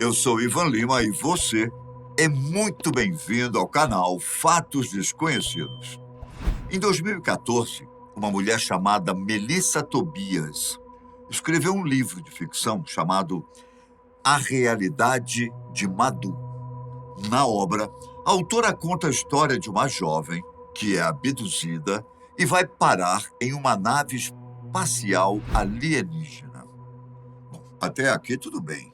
Eu sou Ivan Lima e você é muito bem-vindo ao canal Fatos Desconhecidos. Em 2014, uma mulher chamada Melissa Tobias escreveu um livro de ficção chamado A Realidade de Madhu. Na obra, a autora conta a história de uma jovem que é abduzida e vai parar em uma nave espacial alienígena. Bom, até aqui tudo bem.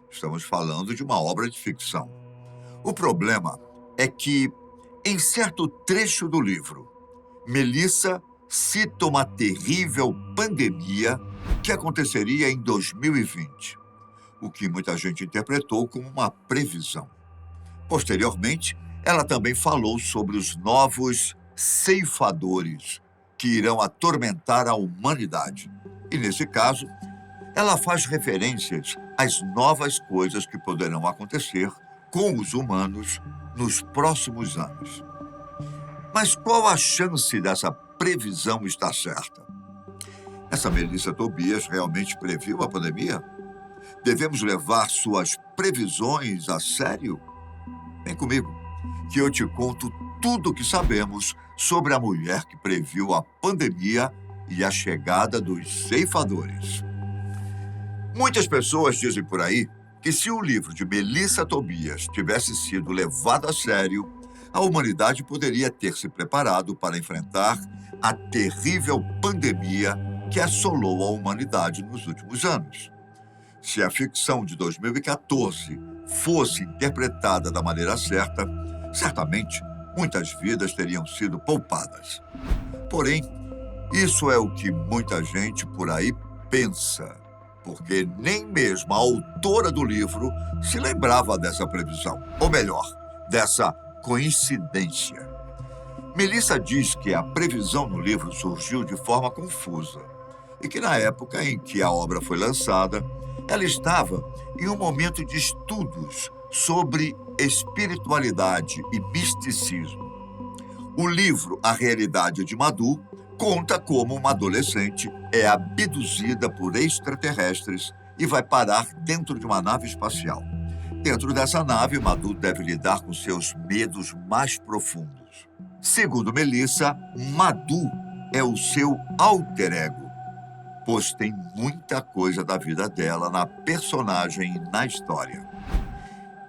Estamos falando de uma obra de ficção. O problema é que, em certo trecho do livro, Melissa cita uma terrível pandemia que aconteceria em 2020, o que muita gente interpretou como uma previsão. Posteriormente, ela também falou sobre os novos ceifadores que irão atormentar a humanidade. E, nesse caso, ela faz referências às novas coisas que poderão acontecer com os humanos nos próximos anos. Mas qual a chance dessa previsão estar certa? Essa Melissa Tobias realmente previu a pandemia? Devemos levar suas previsões a sério? Vem comigo, que eu te conto tudo o que sabemos sobre a mulher que previu a pandemia e a chegada dos ceifadores. Muitas pessoas dizem por aí que se o livro de Melissa Tobias tivesse sido levado a sério, a humanidade poderia ter se preparado para enfrentar a terrível pandemia que assolou a humanidade nos últimos anos. Se a ficção de 2014 fosse interpretada da maneira certa, certamente muitas vidas teriam sido poupadas. Porém, isso é o que muita gente por aí pensa, porque nem mesmo a autora do livro se lembrava dessa previsão, ou melhor, dessa coincidência. Melissa diz que a previsão no livro surgiu de forma confusa e que na época em que a obra foi lançada, ela estava em um momento de estudos sobre espiritualidade e misticismo. O livro A Realidade de Madhu conta como uma adolescente é abduzida por extraterrestres e vai parar dentro de uma nave espacial. Dentro dessa nave, Madhu deve lidar com seus medos mais profundos. Segundo Melissa, Madhu é o seu alter ego, pois tem muita coisa da vida dela na personagem e na história.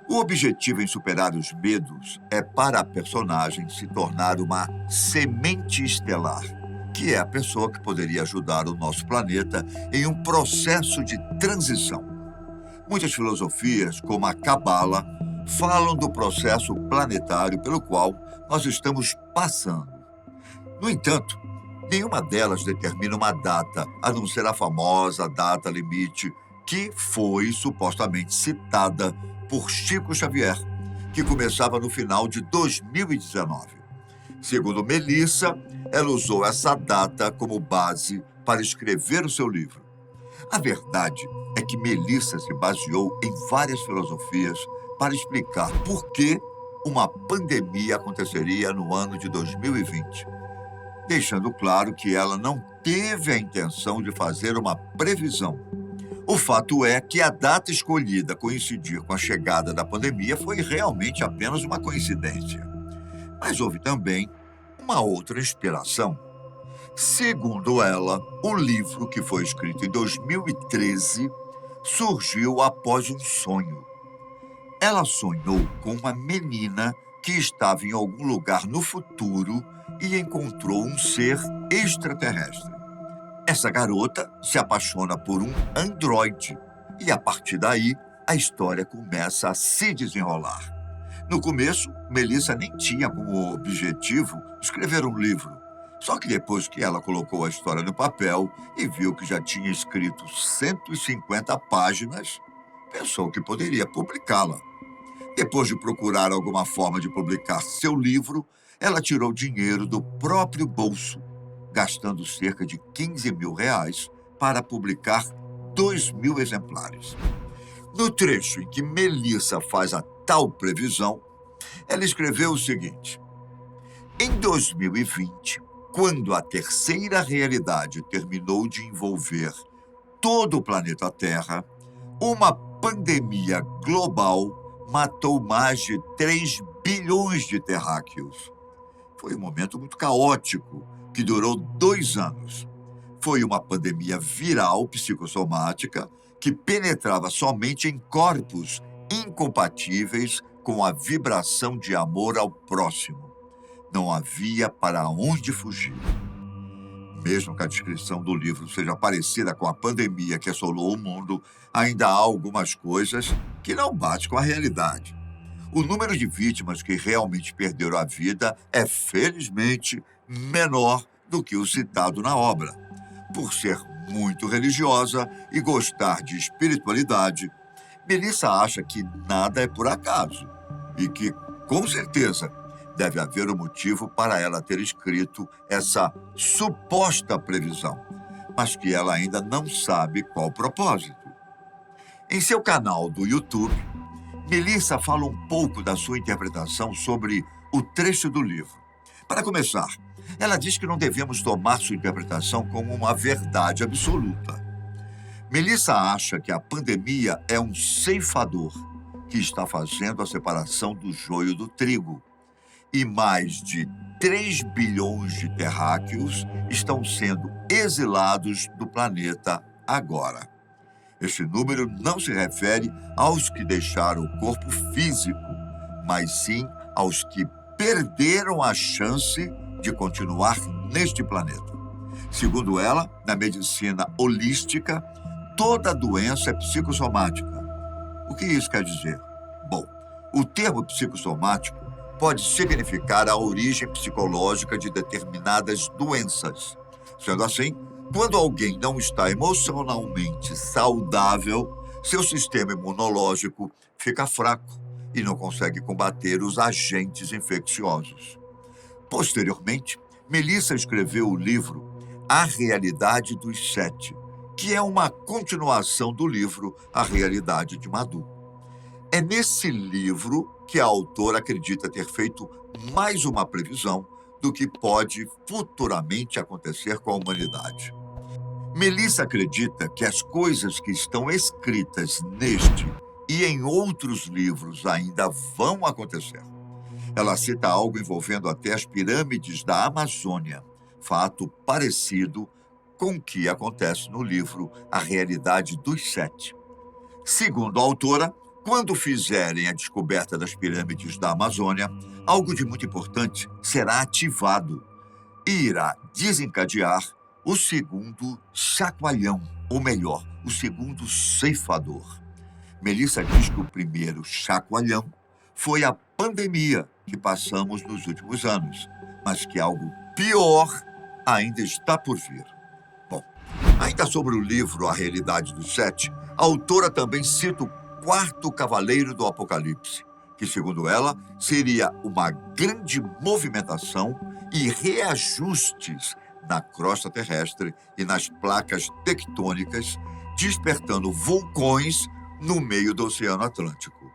O objetivo em superar os medos é para a personagem se tornar uma semente estelar, que é a pessoa que poderia ajudar o nosso planeta em um processo de transição. Muitas filosofias, como a Cabala, falam do processo planetário pelo qual nós estamos passando. No entanto, nenhuma delas determina uma data, a não ser a famosa data limite, que foi supostamente citada por Chico Xavier, que começava no final de 2019. Segundo Melissa, ela usou essa data como base para escrever o seu livro. A verdade é que Melissa se baseou em várias filosofias para explicar por que uma pandemia aconteceria no ano de 2020, deixando claro que ela não teve a intenção de fazer uma previsão. O fato é que a data escolhida coincidir com a chegada da pandemia foi realmente apenas uma coincidência. Mas houve também uma outra inspiração. Segundo ela, o livro, que foi escrito em 2013, surgiu após um sonho. Ela sonhou com uma menina que estava em algum lugar no futuro e encontrou um ser extraterrestre. Essa garota se apaixona por um androide e, a partir daí, a história começa a se desenrolar. No começo, Melissa nem tinha como objetivo escrever um livro. Só que depois que ela colocou a história no papel e viu que já tinha escrito 150 páginas, pensou que poderia publicá-la. Depois de procurar alguma forma de publicar seu livro, ela tirou dinheiro do próprio bolso, gastando cerca de R$ 15 mil para publicar 2.000 exemplares. No trecho em que Melissa faz a tal previsão, ela escreveu o seguinte: em 2020, quando a terceira realidade terminou de envolver todo o planeta Terra, uma pandemia global matou mais de 3 bilhões de terráqueos. Foi um momento muito caótico, que durou 2 anos. Foi uma pandemia viral psicossomática que penetrava somente em corpos incompatíveis com a vibração de amor ao próximo. Não havia para onde fugir. Mesmo que a descrição do livro seja parecida com a pandemia que assolou o mundo, ainda há algumas coisas que não batem com a realidade. O número de vítimas que realmente perderam a vida é, felizmente, menor do que o citado na obra. Por ser muito religiosa e gostar de espiritualidade, Melissa acha que nada é por acaso e que, com certeza, deve haver um motivo para ela ter escrito essa suposta previsão, mas que ela ainda não sabe qual propósito. Em seu canal do YouTube, Melissa fala um pouco da sua interpretação sobre o trecho do livro. Para começar, ela diz que não devemos tomar sua interpretação como uma verdade absoluta. Melissa acha que a pandemia é um ceifador que está fazendo a separação do joio do trigo. E mais de 3 bilhões de terráqueos estão sendo exilados do planeta agora. Este número não se refere aos que deixaram o corpo físico, mas sim aos que perderam a chance de continuar neste planeta. Segundo ela, na medicina holística, toda doença é psicossomática. O que isso quer dizer? Bom, o termo psicossomático pode significar a origem psicológica de determinadas doenças. Sendo assim, quando alguém não está emocionalmente saudável, seu sistema imunológico fica fraco e não consegue combater os agentes infecciosos. Posteriormente, Melissa escreveu o livro A Realidade dos Sete, que é uma continuação do livro A Realidade de Madu. É nesse livro que a autora acredita ter feito mais uma previsão do que pode futuramente acontecer com a humanidade. Melissa acredita que as coisas que estão escritas neste e em outros livros ainda vão acontecer. Ela cita algo envolvendo até as pirâmides da Amazônia, fato parecido com o que acontece no livro A Realidade dos Sete. Segundo a autora, quando fizerem a descoberta das pirâmides da Amazônia, algo de muito importante será ativado e irá desencadear o segundo chacoalhão, ou melhor, o segundo ceifador. Melissa diz que o primeiro chacoalhão foi a pandemia que passamos nos últimos anos, mas que algo pior ainda está por vir. Bom, ainda sobre o livro A Realidade dos Sete, a autora também cita o quarto cavaleiro do Apocalipse, que, segundo ela, seria uma grande movimentação e reajustes na crosta terrestre e nas placas tectônicas, despertando vulcões no meio do Oceano Atlântico.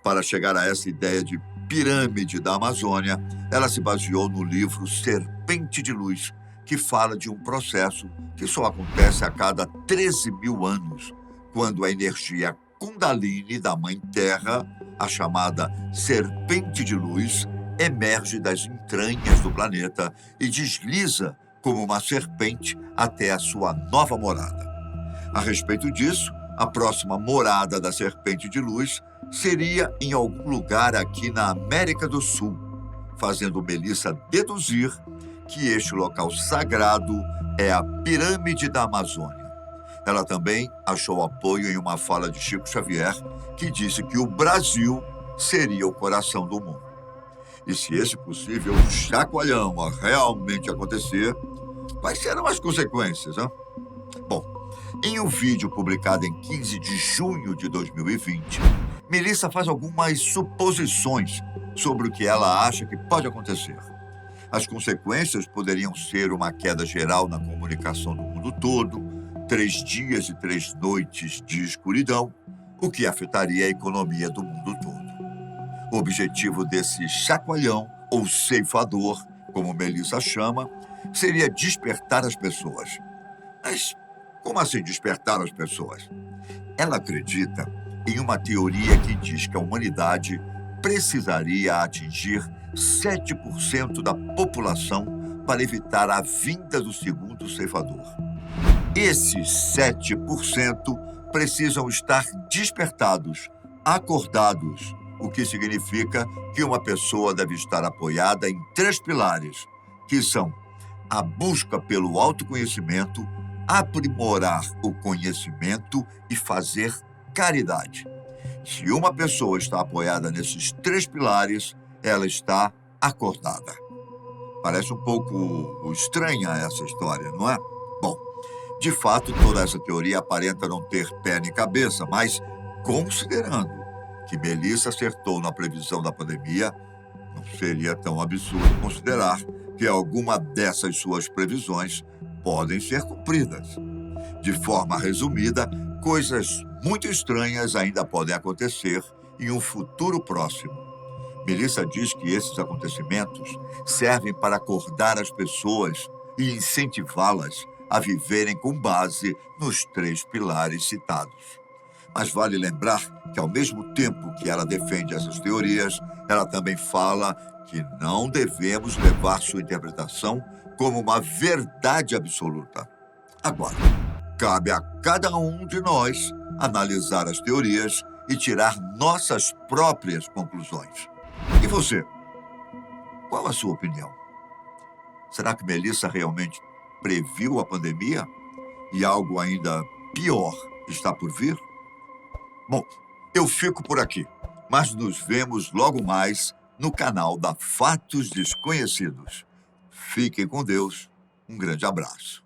Para chegar a essa ideia de pirâmide da Amazônia, ela se baseou no livro Serpente de Luz, que fala de um processo que só acontece a cada 13 mil anos, quando a energia Kundalini da Mãe Terra, a chamada Serpente de Luz, emerge das entranhas do planeta e desliza como uma serpente até a sua nova morada. A respeito disso, a próxima morada da Serpente de Luz seria em algum lugar aqui na América do Sul, fazendo Melissa deduzir que este local sagrado é a Pirâmide da Amazônia. Ela também achou apoio em uma fala de Chico Xavier, que disse que o Brasil seria o coração do mundo. E se esse possível chacoalhão realmente acontecer, quais serão as consequências, hein? Bom, em um vídeo publicado em 15 de junho de 2020, Melissa faz algumas suposições sobre o que ela acha que pode acontecer. As consequências poderiam ser uma queda geral na comunicação do mundo todo, 3 dias e 3 noites de escuridão, o que afetaria a economia do mundo todo. O objetivo desse chacoalhão, ou ceifador, como Melissa chama, seria despertar as pessoas. Mas como assim despertar as pessoas? Ela acredita em uma teoria que diz que a humanidade precisaria atingir 7% da população para evitar a vinda do segundo ceifador. Esses 7% precisam estar despertados, acordados, o que significa que uma pessoa deve estar apoiada em 3 pilares, que são a busca pelo autoconhecimento, aprimorar o conhecimento e fazer caridade. Se uma pessoa está apoiada nesses 3 pilares, ela está acordada. Parece um pouco estranha essa história, não é? Bom, de fato, toda essa teoria aparenta não ter pé nem cabeça, mas considerando que Melissa acertou na previsão da pandemia, não seria tão absurdo considerar que alguma dessas suas previsões podem ser cumpridas. De forma resumida, coisas muito estranhas ainda podem acontecer em um futuro próximo. Melissa diz que esses acontecimentos servem para acordar as pessoas e incentivá-las a viverem com base nos 3 pilares citados. Mas vale lembrar que, ao mesmo tempo que ela defende essas teorias, ela também fala que não devemos levar sua interpretação como uma verdade absoluta. Agora, cabe a cada um de nós analisar as teorias e tirar nossas próprias conclusões. E você? Qual a sua opinião? Será que Melissa realmente previu a pandemia e algo ainda pior está por vir? Bom, eu fico por aqui, mas nos vemos logo mais no canal da Fatos Desconhecidos. Fiquem com Deus. Um grande abraço.